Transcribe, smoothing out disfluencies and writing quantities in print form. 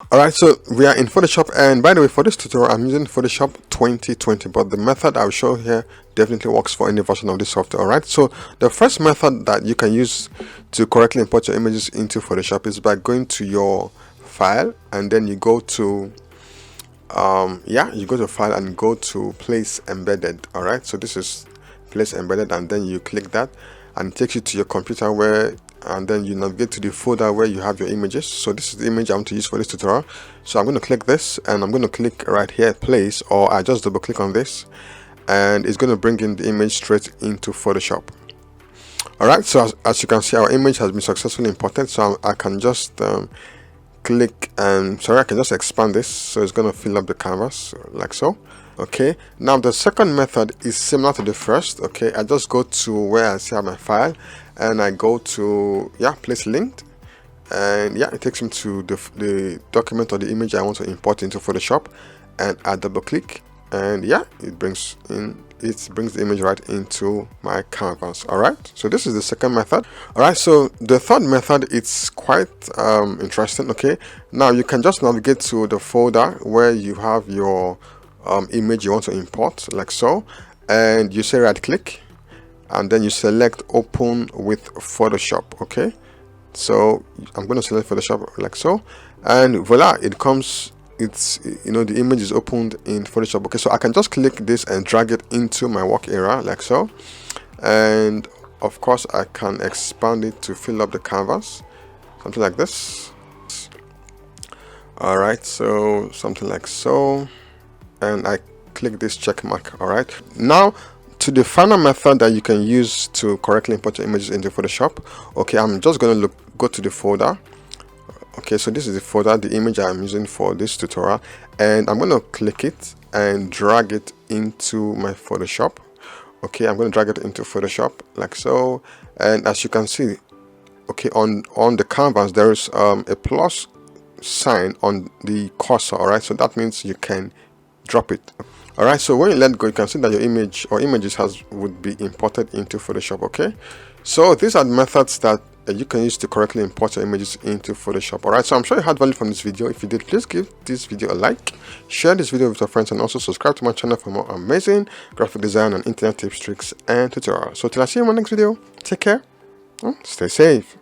Alright, so we are in Photoshop, and by the way, for this tutorial I'm using Photoshop 2020, but the method I'll show here definitely works for any version of this software. Alright, so the first method that you can use to correctly import your images into Photoshop is by going to your file, and then you go to you go to file and go to place embedded. Alright, so this is place embedded, and then you click that and it takes you to your computer where, and then you navigate to the folder where you have your images. So this is the image I want to use for this tutorial. So I'm going to click this, and I'm going to click right here place, or I just double click on this, and it's going to bring in the image straight into Photoshop. Alright, so as you can see, our image has been successfully imported. So I can just click, and I can just expand this, so it's going to fill up the canvas like so. Okay, now the second method is similar to the first. Okay, I just go to where I see my file, and I go to place linked, and it takes me to the document or the image I want to import into Photoshop, and I double click, and it brings the image right into my canvas. Alright, so this is the second method. Alright, so the third method, it's quite interesting. Okay, now you can just navigate to the folder where you have your image you want to import like so, and you say right click, and then you select open with Photoshop. Okay, so I'm going to select Photoshop like so, and voila, it comes, the image is opened in Photoshop. Okay, so I can just click this and drag it into my work area like so, and of course I can expand it to fill up the canvas, something like this. Alright, so something like so, and I click this check mark. Alright, now to the final method that you can use to correctly import your images into Photoshop. Okay, I'm just going to go to the folder. Okay, so this is the folder, the image I'm using for this tutorial, and I'm going to click it and drag it into my Photoshop. Okay, I'm going to drag it into Photoshop like so, and as you can see, okay, on the canvas there is a plus sign on the cursor. Alright, so that means you can drop it. Alright, so when you let go, you can see that your image or images would be imported into Photoshop. Okay, so these are the methods that you can use to correctly import your images into Photoshop. Alright, so I'm sure you had value from this video. If you did, please give this video a like, share this video with your friends, and also subscribe to my channel for more amazing graphic design and internet tips, tricks, and tutorials. So till I see you in my next video, take care, stay safe.